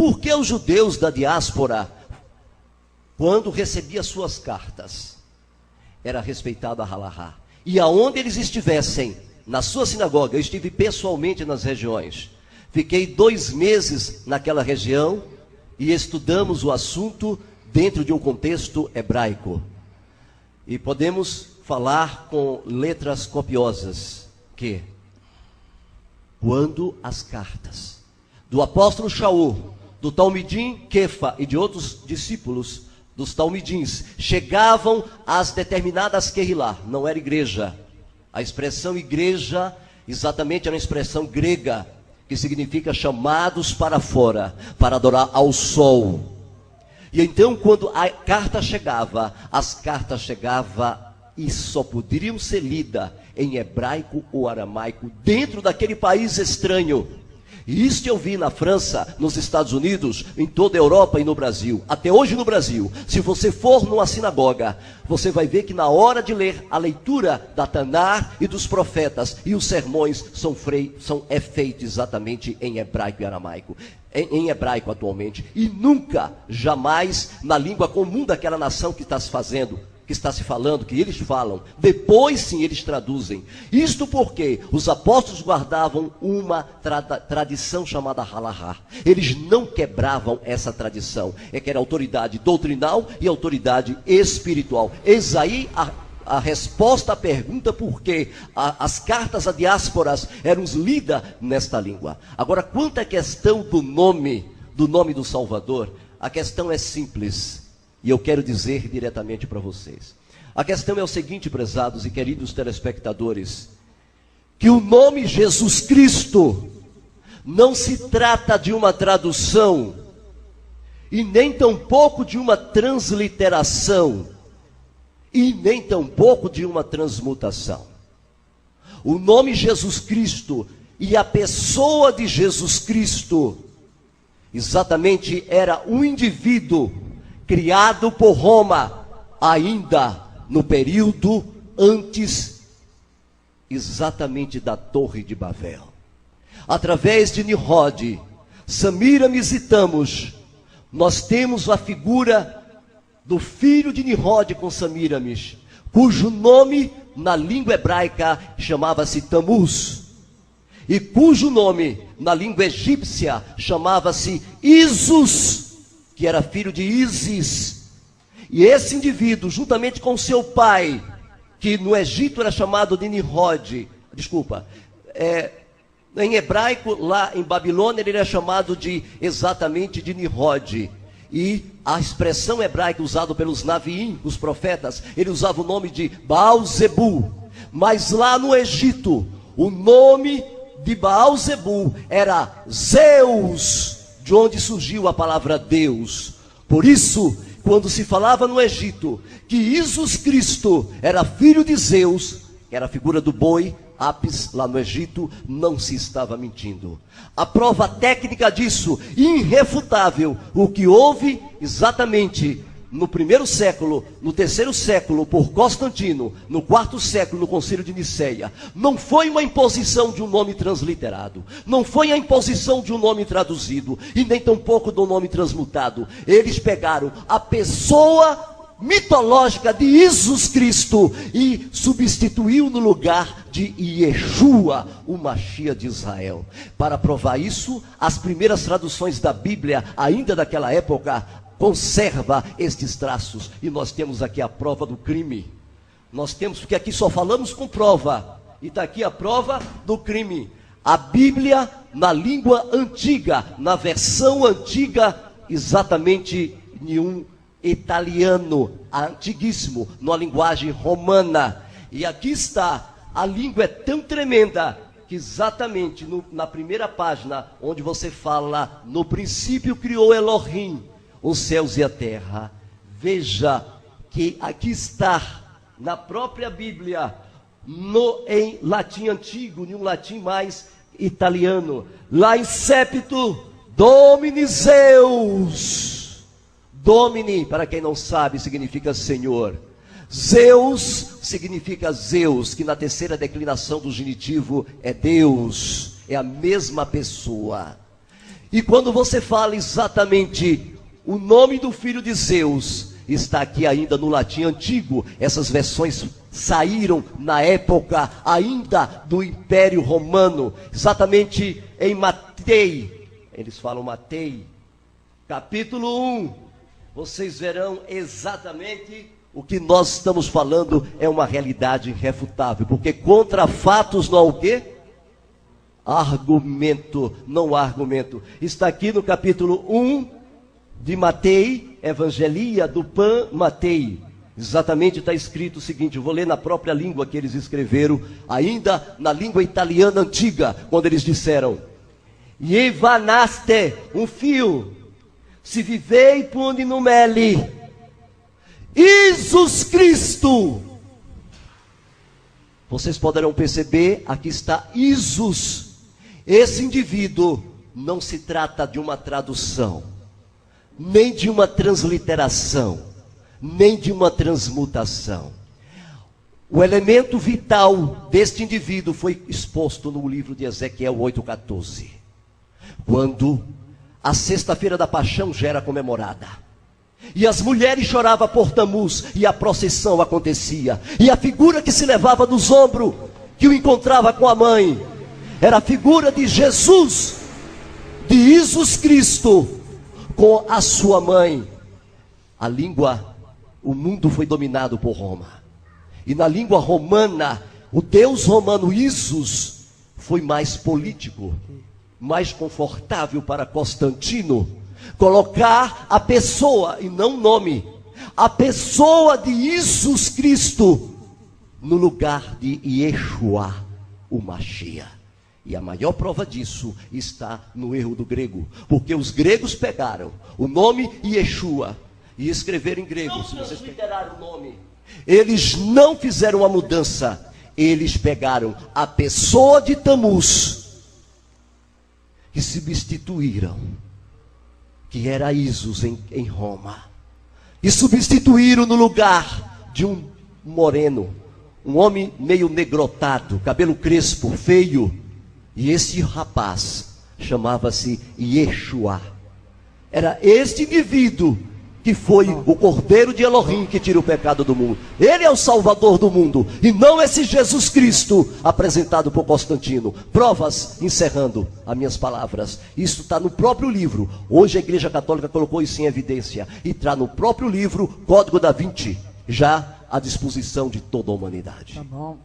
Por que os judeus da diáspora, quando recebiam suas cartas, era respeitado a halahá? E aonde eles estivessem, na sua sinagoga, eu estive pessoalmente nas regiões. Fiquei 2 meses naquela região e estudamos o assunto dentro de um contexto hebraico. E podemos falar com letras copiosas que, quando as cartas do apóstolo Shaul, do Talmidim Kefa e de outros discípulos dos Talmidins chegavam às determinadas Kehilá, não era igreja. A expressão igreja exatamente era uma expressão grega, que significa chamados para fora, para adorar ao sol. E então quando a carta chegava, as cartas chegavam e só poderiam ser lidas em hebraico ou aramaico, dentro daquele país estranho. E isso eu vi na França, nos Estados Unidos, em toda a Europa e no Brasil. Até hoje no Brasil, se você for numa sinagoga, você vai ver que na hora de ler a leitura da Taná e dos profetas e os sermões são feitos exatamente em hebraico e aramaico. Em hebraico atualmente. E nunca, jamais, na língua comum daquela nação que está se fazendo, que está se falando, que eles falam. Depois sim eles traduzem. Isto porque os apóstolos guardavam uma tradição chamada halahá. Eles não quebravam essa tradição. É que era autoridade doutrinal e autoridade espiritual. Eis aí a resposta à pergunta por que as cartas a diásporas eram lidas nesta língua. Agora, quanto à questão do nome do Salvador, a questão é simples. E eu quero dizer diretamente para vocês. A questão é o seguinte, prezados e queridos telespectadores, que o nome Jesus Cristo não se trata de uma tradução e nem tampouco de uma transliteração e nem tampouco de uma transmutação. O nome Jesus Cristo e a pessoa de Jesus Cristo exatamente era um indivíduo criado por Roma, ainda no período antes exatamente da Torre de Babel. Através de Nimrod, Samiramis e Tamos, nós temos a figura do filho de Nimrod com Samiramis, cujo nome na língua hebraica chamava-se Tamuz, e cujo nome na língua egípcia chamava-se Isus, que era filho de Ísis. E esse indivíduo, juntamente com seu pai, que no Egito era chamado de Nimrod, em hebraico, lá em Babilônia, ele era chamado exatamente de Nimrod. E a expressão hebraica usada pelos Naviim, os profetas, ele usava o nome de Baal-Zebu. Mas lá no Egito, o nome de Baal-Zebu era Zeus, de onde surgiu a palavra Deus. Por isso, quando se falava no Egito que Jesus Cristo era filho de Zeus, que era a figura do boi, Apis, lá no Egito, não se estava mentindo. A prova técnica disso, irrefutável, o que houve exatamente no 1º século, no 3º século, por Constantino, no 4º século, no Concílio de Niceia, não foi uma imposição de um nome transliterado, não foi a imposição de um nome traduzido, e nem tampouco do nome transmutado. Eles pegaram a pessoa mitológica de Jesus Cristo e substituiu no lugar de Yeshua, o Mashiach de Israel. Para provar isso, as primeiras traduções da Bíblia, ainda daquela época, conserva estes traços. E nós temos aqui a prova do crime. Nós temos, porque aqui só falamos com prova. E está aqui a prova do crime. A Bíblia na língua antiga, na versão antiga, exatamente em um italiano antiguíssimo, numa linguagem romana. E aqui está, a língua é tão tremenda que exatamente na primeira página, onde você fala, no princípio criou Elohim os céus e a terra. Veja que aqui está, na própria Bíblia, em latim antigo, em um latim mais italiano, lá em Septo, Domini Zeus. Domini, para quem não sabe, significa Senhor. Zeus significa Zeus, que na terceira declinação do genitivo é Deus, é a mesma pessoa. E quando você fala exatamente o nome do filho de Zeus, está aqui ainda no latim antigo. Essas versões saíram na época ainda do Império Romano, exatamente em Matei. Eles falam Matei, capítulo 1. Vocês verão exatamente o que nós estamos falando é uma realidade irrefutável, porque contra fatos não há o quê? Argumento, não há argumento. Está aqui no capítulo 1 de Matei, Evangelia do Pan Matei. Exatamente está escrito o seguinte, eu vou ler na própria língua que eles escreveram, ainda na língua italiana antiga, quando eles disseram: Ievanaste, um fio, se vivei pundi numeli, Jesus Cristo. Vocês poderão perceber, aqui está Isus. Esse indivíduo não se trata de uma tradução, nem de uma transliteração, nem de uma transmutação. O elemento vital deste indivíduo foi exposto no livro de Ezequiel 8,14. Quando a sexta-feira da paixão já era comemorada, e as mulheres choravam por Tamuz, e a procissão acontecia, e a figura que se levava nos ombros, que o encontrava com a mãe, era a figura de Jesus, de Jesus Cristo, com a sua mãe. A língua, o mundo foi dominado por Roma, e na língua romana, o deus romano Isus foi mais político, mais confortável para Constantino colocar a pessoa, e não o nome, a pessoa de Jesus Cristo no lugar de Yeshua, o Mashiach. E a maior prova disso está no erro do grego, porque os gregos pegaram o nome Yeshua e escreveram em grego. Não transliteraram o nome. Eles não fizeram a mudança, eles pegaram a pessoa de Tamuz e substituíram, que era Isus em Roma, e substituíram no lugar de um moreno, um homem meio negrotado, cabelo crespo, feio. E esse rapaz chamava-se Yeshua. Era este indivíduo que foi o Cordeiro de Elohim que tira o pecado do mundo. Ele é o Salvador do mundo, e não esse Jesus Cristo apresentado por Constantino. Provas, encerrando as minhas palavras. Isso está no próprio livro. Hoje a Igreja Católica colocou isso em evidência. E está no próprio livro, Código da Vinci, já à disposição de toda a humanidade. Tá bom.